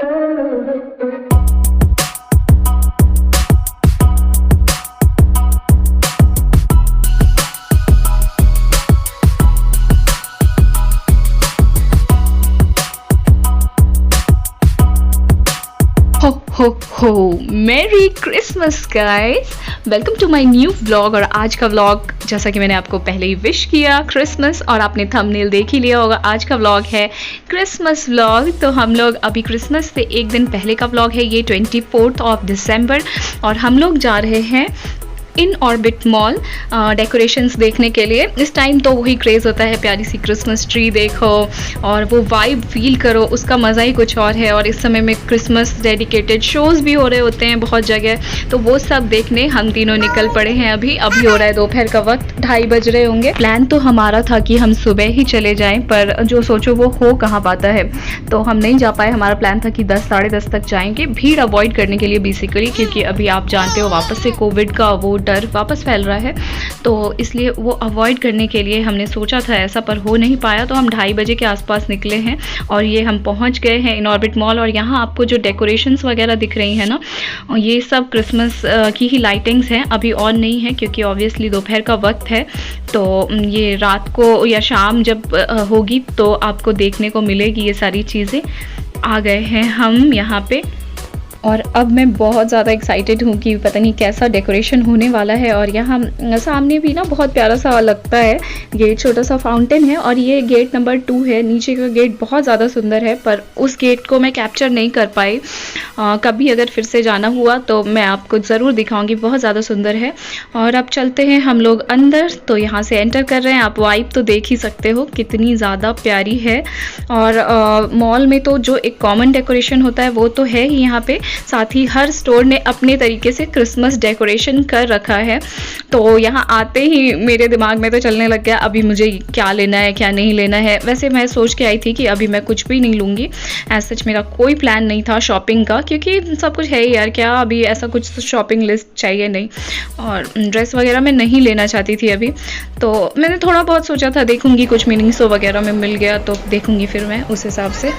हो ho ho merry Christmas guys, welcome to my new vlog. और आज का व्लॉग, जैसा कि मैंने आपको पहले ही विश किया क्रिसमस, और आपने थंबनेल देख ही लिया होगा, आज का व्लॉग है क्रिसमस व्लॉग। तो हम लोग अभी क्रिसमस से एक दिन पहले का व्लॉग है, ये 24 दिसंबर, और हम लोग जा रहे हैं इन ऑर्बिट मॉल डेकोरेशंस देखने के लिए। इस टाइम तो वही क्रेज़ होता है, प्यारी सी क्रिसमस ट्री देखो और वो वाइब फील करो, उसका मज़ा ही कुछ और है। और इस समय में क्रिसमस डेडिकेटेड शोज़ भी हो रहे होते हैं बहुत जगह, तो वो सब देखने हम तीनों निकल पड़े हैं। अभी हो रहा है दोपहर का वक्त, 2:30 बज रहे होंगे। प्लान तो हमारा था कि हम सुबह ही चले जाएं, पर जो सोचो वो हो कहाँ पाता है, तो हम नहीं जा पाए। हमारा प्लान था कि 10 साढ़े 10 तक जाएंगे, भीड़ अवॉइड करने के लिए बेसिकली, क्योंकि अभी आप जानते हो वापस से कोविड का वो डर वापस फैल रहा है, तो इसलिए वो अवॉइड करने के लिए हमने सोचा था ऐसा, पर हो नहीं पाया। तो हम 2:30 बजे के आसपास निकले हैं और ये हम पहुंच गए हैं इन ऑर्बिट मॉल। और यहाँ आपको जो डेकोरेशंस वगैरह दिख रही हैं ना, ये सब क्रिसमस की ही लाइटिंग्स हैं, अभी ऑन नहीं है क्योंकि ऑब्वियसली दोपहर का वक्त है। तो ये रात को या शाम जब होगी तो आपको देखने को मिलेगी ये सारी चीज़ें। आ गए हैं हम यहाँ पे, और अब मैं बहुत ज़्यादा एक्साइटेड हूँ कि पता नहीं कैसा डेकोरेशन होने वाला है। और यहाँ सामने भी ना बहुत प्यारा सा लगता है, ये छोटा सा फाउंटेन है, और ये गेट नंबर 2 है। नीचे का गेट बहुत ज़्यादा सुंदर है, पर उस गेट को मैं कैप्चर नहीं कर पाई। कभी अगर फिर से जाना हुआ तो मैं आपको ज़रूर दिखाऊंगी, बहुत ज़्यादा सुंदर है। और अब चलते हैं हम लोग अंदर, तो यहाँ से एंटर कर रहे हैं। आप वाइब तो देख ही सकते हो कितनी ज़्यादा प्यारी है। और मॉल में तो जो एक कॉमन डेकोरेशन होता है वो तो है ही यहाँ पे, साथ ही हर स्टोर ने अपने तरीके से क्रिसमस डेकोरेशन कर रखा है। तो यहाँ आते ही मेरे दिमाग में तो चलने लग गया अभी मुझे क्या लेना है क्या नहीं लेना है। वैसे मैं सोच के आई थी कि अभी मैं कुछ भी नहीं लूँगी, एज सच मेरा कोई प्लान नहीं था शॉपिंग का, क्योंकि सब कुछ है ही यार, क्या अभी ऐसा कुछ शॉपिंग लिस्ट चाहिए नहीं। और ड्रेस वगैरह मैं नहीं लेना चाहती थी अभी, तो मैंने थोड़ा बहुत सोचा था देखूँगी, कुछ मीनिंग्सो वगैरह में मिल गया तो देखूँगी फिर मैं उस हिसाब से।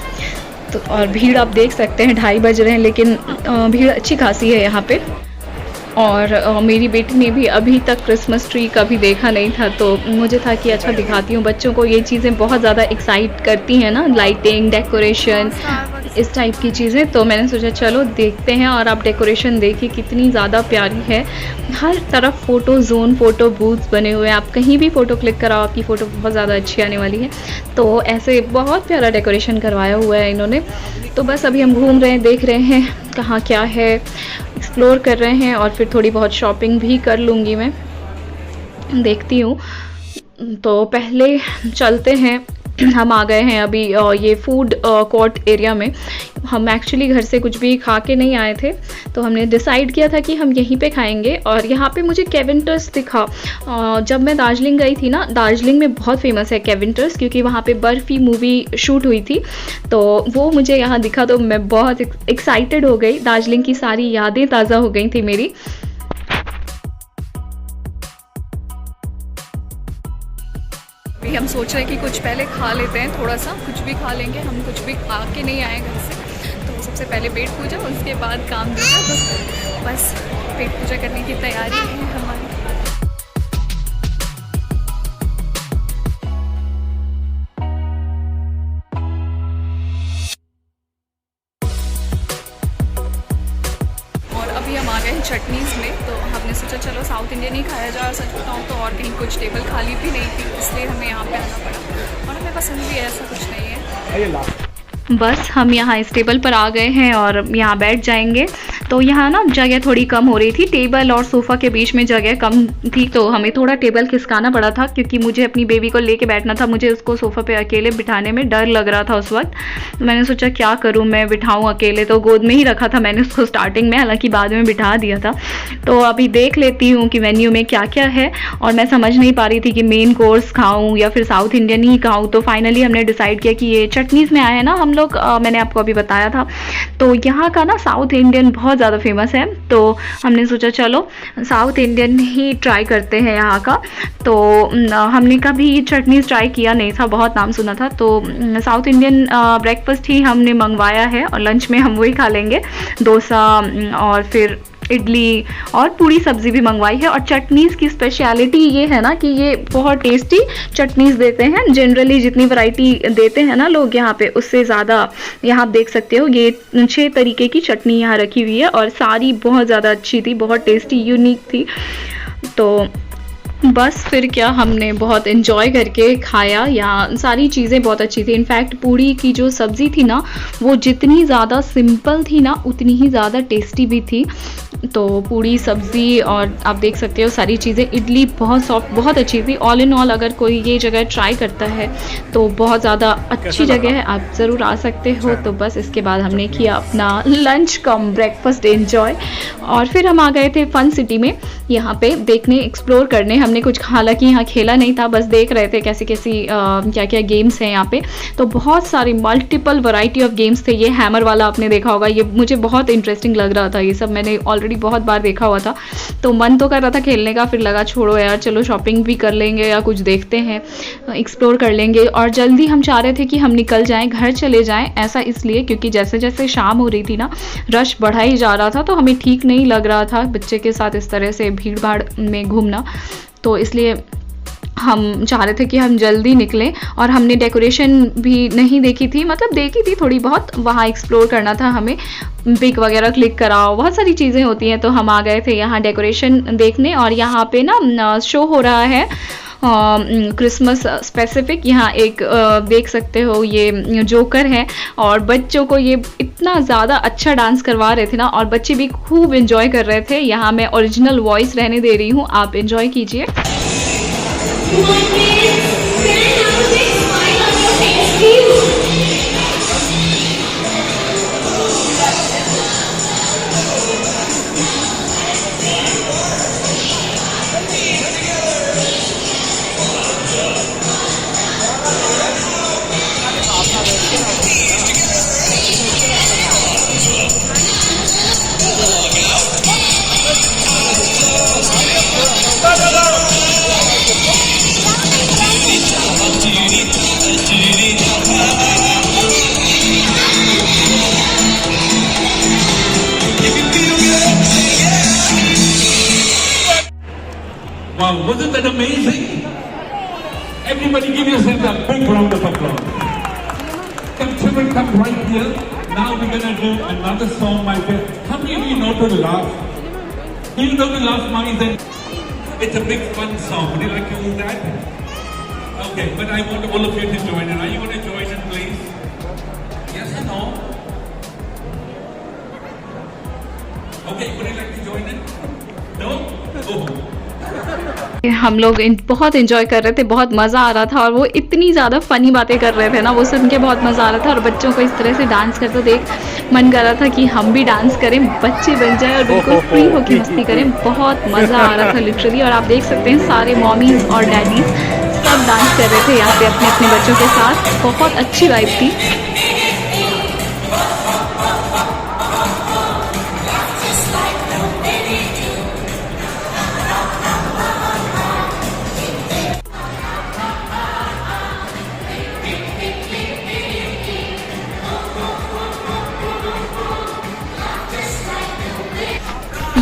तो और भीड़ आप देख सकते हैं, 2:30 बज रहे हैं, लेकिन भीड़ अच्छी खासी है यहाँ पे। और मेरी बेटी ने भी अभी तक क्रिसमस ट्री कभी देखा नहीं था, तो मुझे था कि अच्छा दिखाती हूँ। बच्चों को ये चीज़ें बहुत ज़्यादा एक्साइट करती हैं ना, लाइटिंग, डेकोरेशन, इस टाइप की चीज़ें। तो मैंने सोचा चलो देखते हैं। और आप डेकोरेशन देखिए कितनी ज़्यादा प्यारी है, हर तरफ फ़ोटो जोन, फ़ोटो बूथ्स बने हुए हैं। आप कहीं भी फ़ोटो क्लिक कराओ, आपकी फ़ोटो बहुत ज़्यादा अच्छी आने वाली है। तो ऐसे बहुत प्यारा डेकोरेशन करवाया हुआ है इन्होंने। तो बस अभी हम घूम रहे हैं, देख रहे हैं कहाँ क्या है, एक्सप्लोर कर रहे हैं, और फिर थोड़ी बहुत शॉपिंग भी कर लूँगी मैं, देखती हूँ। तो पहले चलते हैं, हम आ गए हैं अभी ये फूड कोर्ट एरिया में। हम एक्चुअली घर से कुछ भी खा के नहीं आए थे, तो हमने डिसाइड किया था कि हम यहीं पे खाएंगे। और यहाँ पे मुझे केविंटर्स दिखा। जब मैं दार्जिलिंग गई थी ना, दार्जिलिंग में बहुत फेमस है केविंटर्स, क्योंकि वहाँ पे बर्फ़ी मूवी शूट हुई थी, तो वो मुझे यहाँ दिखा, तो मैं बहुत एक्साइटेड हो गई। दार्जिलिंग की सारी यादें ताज़ा हो गई थी मेरी। अभी हम सोच रहे हैं कि कुछ पहले खा लेते हैं, थोड़ा सा कुछ भी खा लेंगे। हम कुछ भी खा के नहीं आए घर से, तो सबसे पहले पेट पूजा, उसके बाद काम दूजा। तो बस पेट पूजा करने की तैयारी है हमारी। और अभी हम आ गए हैं चटनीज़ में, तो हमने सोचा चलो साउथ इंडियन ही खाया जाए। सच बताऊँ तो और कहीं कुछ टेबल खाली भी नहीं थी, इसलिए हमें यहाँ पे आना पड़ा। और हमें पसंद भी ऐसा कुछ नहीं है। बस हम यहाँ इस टेबल पर आ गए हैं और यहाँ बैठ जाएंगे। तो यहाँ ना जगह थोड़ी कम हो रही थी, टेबल और सोफ़ा के बीच में जगह कम थी, तो हमें थोड़ा टेबल खिसकाना पड़ा था, क्योंकि मुझे अपनी बेबी को लेके बैठना था। मुझे उसको सोफ़ा पे अकेले बिठाने में डर लग रहा था उस वक्त। मैंने सोचा क्या करूँ, मैं बिठाऊँ अकेले, तो गोद में ही रखा था मैंने उसको स्टार्टिंग में, हालांकि बाद में बिठा दिया था। तो अभी देख लेती हूँ कि मेन्यू में क्या क्या है, और मैं समझ नहीं पा रही थी कि मेन कोर्स खाऊँ या फिर साउथ इंडियन ही खाऊँ। तो फाइनली हमने डिसाइड किया कि ये चटनीज़ में आया है ना, हम हम लोग मैंने आपको अभी बताया था। तो यहाँ का ना साउथ इंडियन बहुत ज़्यादा फेमस है, तो हमने सोचा चलो साउथ इंडियन ही ट्राई करते हैं यहाँ का। तो हमने कभी चटनीज़ ट्राई किया नहीं था, बहुत नाम सुना था। तो साउथ इंडियन ब्रेकफास्ट ही हमने मंगवाया है और लंच में हम वही खा लेंगे, डोसा और फिर इडली और पूरी सब्जी भी मंगवाई है। और चटनीज़ की स्पेशलिटी ये है ना कि ये बहुत टेस्टी चटनीज़ देते हैं। जनरली जितनी वैरायटी देते हैं ना लोग यहाँ पे, उससे ज़्यादा यहाँ आप देख सकते हो ये 6 तरीके की चटनी यहाँ रखी हुई है और सारी बहुत ज़्यादा अच्छी थी, बहुत टेस्टी यूनिक थी। तो बस फिर क्या, हमने बहुत इन्जॉय करके खाया। यहाँ सारी चीज़ें बहुत अच्छी थी। इनफैक्ट पूड़ी की जो सब्ज़ी थी ना, वो जितनी ज़्यादा सिंपल थी ना उतनी ही ज़्यादा टेस्टी भी थी। तो पूड़ी सब्ज़ी और आप देख सकते हो सारी चीज़ें, इडली बहुत सॉफ्ट, बहुत अच्छी थी। ऑल इन ऑल अगर कोई ये जगह ट्राई करता है तो बहुत ज़्यादा अच्छी जगह है, आप ज़रूर आ सकते हो। तो बस इसके बाद हमने किया अपना लंच कम ब्रेकफास्ट एंजॉय और फिर हम आ गए थे फन सिटी में, यहाँ पे देखने, एक्सप्लोर करने। हमने कुछ हालांकि यहाँ खेला नहीं था, बस देख रहे थे कैसी क्या क्या गेम्स हैं यहाँ पे। तो बहुत सारी मल्टीपल वैरायटी ऑफ गेम्स थे। ये हैमर वाला आपने देखा होगा, ये मुझे बहुत इंटरेस्टिंग लग रहा था। ये सब मैंने ऑलरेडी बहुत बार देखा हुआ था, तो मन तो कर रहा था खेलने का, फिर लगा छोड़ो यार, चलो शॉपिंग भी कर लेंगे या कुछ देखते हैं, एक्सप्लोर कर लेंगे। और जल्दी हम चाह रहे थे कि हम निकल जाएं, घर चले जाएं। ऐसा इसलिए क्योंकि जैसे जैसे शाम हो रही थी ना, रश बढ़ा ही जा रहा था, तो हमें ठीक नहीं लग रहा था बच्चे के साथ इस तरह से भीड़ भाड़ में घूमना। तो इसलिए हम चाह रहे थे कि हम जल्दी निकलें। और हमने डेकोरेशन भी नहीं देखी थी, मतलब देखी थी थोड़ी बहुत, वहाँ एक्सप्लोर करना था हमें, पिक वगैरह क्लिक कराओ, बहुत सारी चीज़ें होती हैं। तो हम आ गए थे यहाँ डेकोरेशन देखने। और यहाँ पे ना शो हो रहा है क्रिसमस स्पेसिफिक। यहाँ एक देख सकते हो ये जोकर है और बच्चों को ये इतना ज़्यादा अच्छा डांस करवा रहे थे ना, और बच्चे भी खूब एंजॉय कर रहे थे। यहाँ मैं ओरिजिनल वॉइस रहने दे रही हूँ, आप एंजॉय कीजिए। Wow, wasn't that amazing? Everybody give yourself a big round of applause. Come children, come right here. Now we're gonna do another song, my friend. How many of you know to laugh? Do you know to laugh, mommy? Then it's a big fun song. Would you like to do that? Okay, but I want all of you to join in. Are you gonna join in, please? Yes or no? Okay, would you like to join in? No? Oh. हम लोग बहुत enjoy कर रहे थे, बहुत मज़ा आ रहा था। और वो इतनी ज़्यादा फ़नी बातें कर रहे थे ना, वो सुन के बहुत मज़ा आ रहा था। और बच्चों को इस तरह से डांस करते देख मन कर रहा था कि हम भी डांस करें, बच्चे बन जाए और बिल्कुल फ्री होकर मस्ती करें। बहुत मज़ा आ रहा था लिटरली। और आप देख सकते हैं सारे मॉमीज़ और डैडीज़ सब डांस कर रहे थे यहाँ पे अपने अपने बच्चों के साथ। बहुत अच्छी वाइब थी।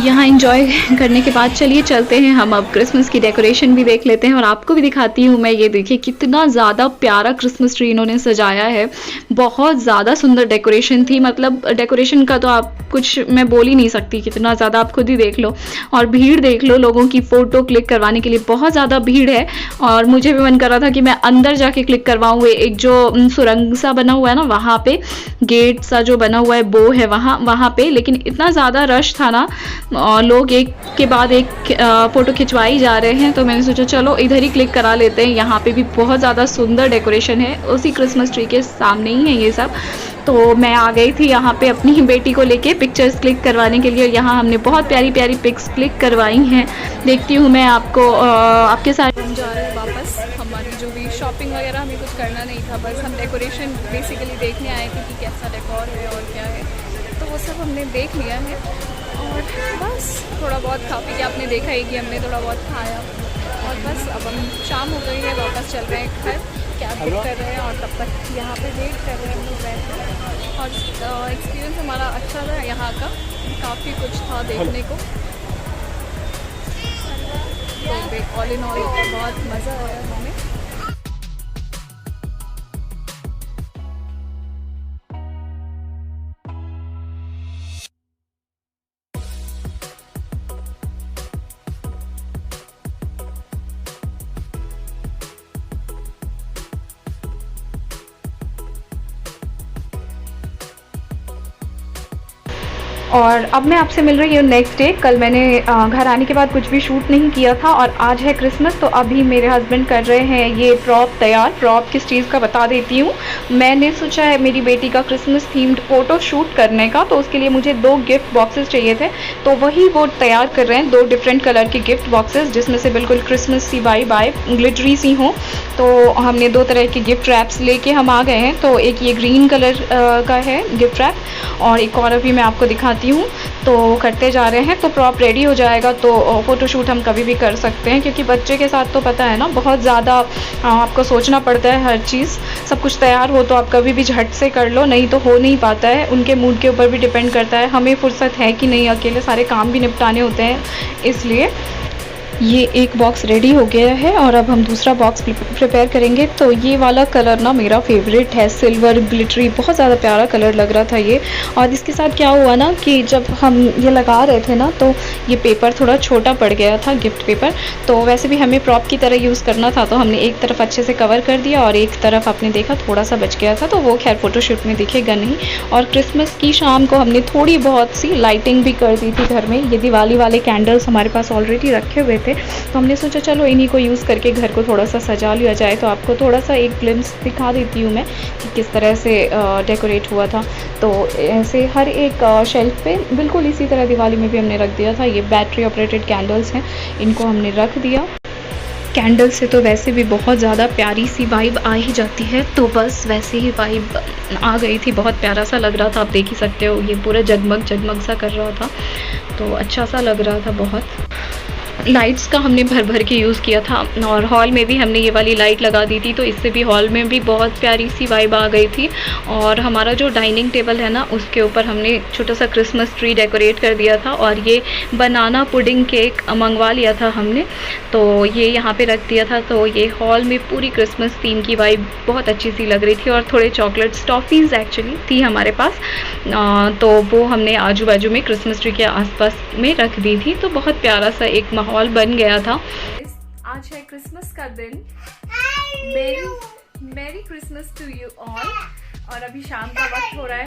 यहाँ एंजॉय करने के बाद चलिए चलते हैं हम अब क्रिसमस की डेकोरेशन भी देख लेते हैं और आपको भी दिखाती हूँ मैं। ये देखिए कितना ज़्यादा प्यारा क्रिसमस ट्री इन्होंने सजाया है, बहुत ज़्यादा सुंदर डेकोरेशन थी। मतलब डेकोरेशन का तो आप कुछ मैं बोल ही नहीं सकती, कितना ज़्यादा, आप खुद ही देख लो। और भीड़ देख लो लोगों की फ़ोटो क्लिक करवाने के लिए, बहुत ज़्यादा भीड़ है। और मुझे भी मन कर रहा था कि मैं अंदर जाके क्लिक करवाऊँ। एक जो सुरंग सा बना हुआ है ना, वहाँ पे गेट सा जो बना हुआ है वो है वहाँ पे, लेकिन इतना ज़्यादा रश था ना, और लोग एक के बाद एक फ़ोटो खिंचवाई जा रहे हैं। तो मैंने सोचा चलो इधर ही क्लिक करा लेते हैं। यहाँ पे भी बहुत ज़्यादा सुंदर डेकोरेशन है, उसी क्रिसमस ट्री के सामने ही है ये सब। तो मैं आ गई थी यहाँ पे अपनी बेटी को लेके पिक्चर्स क्लिक करवाने के लिए, और यहाँ हमने बहुत प्यारी प्यारी पिक्स क्लिक करवाई हैं। देखती हूँ मैं आपको आपके साथ। हम जा रहे हैं वापस, हमारी जो भी शॉपिंग वगैरह हमें कुछ करना नहीं था, बस हम डेकोरेशन बेसिकली देखने आए थे कि कैसा डेकोर है और क्या है, तो वो सब हमने देख लिया है। और बस थोड़ा बहुत खा पी के आपने देखा ही कि हमने थोड़ा बहुत खाया, और बस अब हम शाम हो गई है, वापस चल रहे हैं घर, कैब बुक कर रहे हैं और तब तक यहाँ पे वेट कर रहे हैं हम लोग बैठ कर। और एक्सपीरियंस हमारा अच्छा था यहाँ का, काफ़ी कुछ था देखने को, तो ऑल इन ऑल बहुत मज़ा आया हमें। और अब मैं आपसे मिल रही हूँ नेक्स्ट डे। कल मैंने घर आने के बाद कुछ भी शूट नहीं किया था और आज है क्रिसमस, तो अभी मेरे हस्बैंड कर रहे हैं ये प्रॉप तैयार। प्रॉप किस चीज़ का बता देती हूँ। मैंने सोचा है मेरी बेटी का क्रिसमस थीम्ड फ़ोटो शूट करने का, तो उसके लिए मुझे 2 गिफ्ट बॉक्सेस चाहिए थे, तो वही वो तैयार कर रहे हैं। 2 डिफरेंट कलर के गिफ्ट बॉक्सेस जिसमें से बिल्कुल क्रिसमस सी वाइब आए, ग्लिटरी सी हो। तो हमने 2 तरह के गिफ्ट रैप्स लेके हम आ गए हैं। तो एक ये ग्रीन कलर का है गिफ्ट रैप और एक और अभी मैं आपको दिखाती हूँ। तो करते जा रहे हैं, तो प्रॉप रेडी हो जाएगा तो फ़ोटोशूट हम कभी भी कर सकते हैं, क्योंकि बच्चे के साथ तो पता है ना बहुत ज़्यादा आपको सोचना पड़ता है हर चीज़। सब कुछ तैयार हो तो आप कभी भी झट से कर लो, नहीं तो हो नहीं पाता है। उनके मूड के ऊपर भी डिपेंड करता है, हमें फुर्सत है कि नहीं, अकेले सारे काम भी निपटाने होते हैं। इसलिए ये एक बॉक्स रेडी हो गया है और अब हम दूसरा बॉक्स प्रिपेयर करेंगे। तो ये वाला कलर ना मेरा फेवरेट है, सिल्वर ग्लिटरी, बहुत ज़्यादा प्यारा कलर लग रहा था ये। और इसके साथ क्या हुआ ना कि जब हम ये लगा रहे थे ना, तो ये पेपर थोड़ा छोटा पड़ गया था, गिफ्ट पेपर। तो वैसे भी हमें प्रॉप की तरह यूज़ करना था, तो हमने एक तरफ अच्छे से कवर कर दिया और एक तरफ आपने देखा थोड़ा सा बच गया था, तो वो खैर फ़ोटोशूट में दिखेगा नहीं। और क्रिसमस की शाम को हमने थोड़ी बहुत सी लाइटिंग भी कर दी थी घर में। ये दिवाली वाले कैंडल्स हमारे पास ऑलरेडी रखे हुए थे, तो हमने सोचा चलो इन्हीं को यूज़ करके घर को थोड़ा सा सजा लिया जाए। तो आपको थोड़ा सा एक ग्लिम्स दिखा देती हूँ मैं कि किस तरह से डेकोरेट हुआ था। तो ऐसे हर एक शेल्फ पे बिल्कुल इसी तरह दिवाली में भी हमने रख दिया था। ये बैटरी ऑपरेटेड कैंडल्स हैं, इनको हमने रख दिया। कैंडल से तो वैसे भी बहुत ज़्यादा प्यारी सी वाइब आ ही जाती है, तो बस वैसे ही वाइब आ गई थी, बहुत प्यारा सा लग रहा था। आप देख ही सकते हो ये पूरा जगमग जगमग सा कर रहा था, तो अच्छा सा लग रहा था बहुत। लाइट्स का हमने भर भर के यूज़ किया था और हॉल में भी हमने ये वाली लाइट लगा दी थी, तो इससे भी हॉल में भी बहुत प्यारी सी वाइब आ गई थी। और हमारा जो डाइनिंग टेबल है ना, उसके ऊपर हमने छोटा सा क्रिसमस ट्री डेकोरेट कर दिया था और ये बनाना पुडिंग केक मंगवा लिया था हमने, तो ये यहाँ पे रख दिया था। तो ये हॉल में पूरी क्रिसमस थीम की वाइब बहुत अच्छी सी लग रही थी। और थोड़े चॉकलेट्स टॉफ़ीज़ एक्चुअली थी हमारे पास, तो वो हमने आजू बाजू में क्रिसमस ट्री के आसपास में रख दी थी, तो बहुत प्यारा सा एक माहौल बन गया था। आज है क्रिसमस का दिन। मेरी क्रिसमस टू यू ऑल। और अभी शाम का वक्त हो रहा है,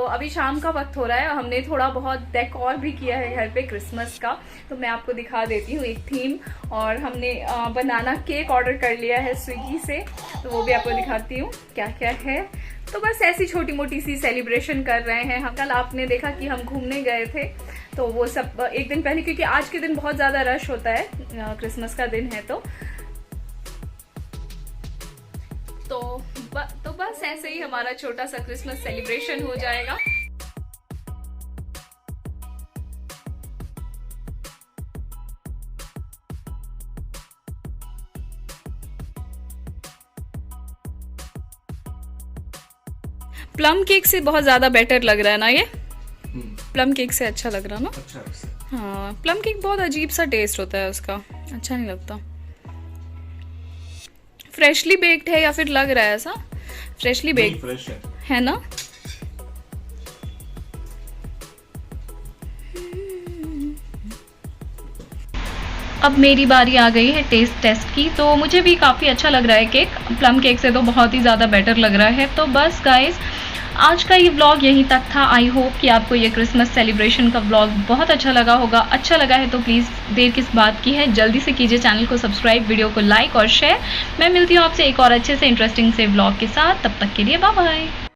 अभी शाम का वक्त हो रहा है और हमने थोड़ा बहुत डेकोर भी किया है घर पे क्रिसमस का, तो मैं आपको दिखा देती हूँ एक थीम। और हमने बनाना केक ऑर्डर कर लिया है स्विगी से, तो वो भी आपको दिखाती हूँ क्या क्या है। तो बस ऐसी छोटी मोटी सी सेलिब्रेशन कर रहे हैं हम। कल आपने देखा कि हम घूमने गए थे, तो वो सब एक दिन पहले, क्योंकि आज के दिन बहुत ज़्यादा रश होता है, क्रिसमस का दिन है तो बस ऐसे ही हमारा छोटा सा क्रिसमस सेलिब्रेशन हो जाएगा। प्लम केक से बहुत ज़्यादा बेटर लग रहा है ना ये? प्लम केक से अच्छा लग रहा ना? अच्छा। हाँ, प्लम केक बहुत अजीब सा टेस्ट होता है उसका, अच्छा नहीं लगता। फ्रेशली बेक्ड है या फिर लग रहा है ऐसा? फ्रेशली बेक्ड फ्रेश है ना? अब मेरी बारी आ गई है टेस्ट की, तो मुझे भी काफ़ी अच्छा लग रहा है केक। प्लम केक से तो बहुत ही ज़्यादा बेटर लग रहा है। तो बस गाइस, आज का ये व्लॉग यहीं तक था। आई होप कि आपको ये क्रिसमस सेलिब्रेशन का व्लॉग बहुत अच्छा लगा होगा। अच्छा लगा है तो प्लीज़ देर किस बात की है, जल्दी से कीजिए चैनल को सब्सक्राइब, वीडियो को लाइक और शेयर। मैं मिलती हूँ आपसे एक और अच्छे से इंटरेस्टिंग से व्लॉग के साथ, तब तक के लिए बाय बाय।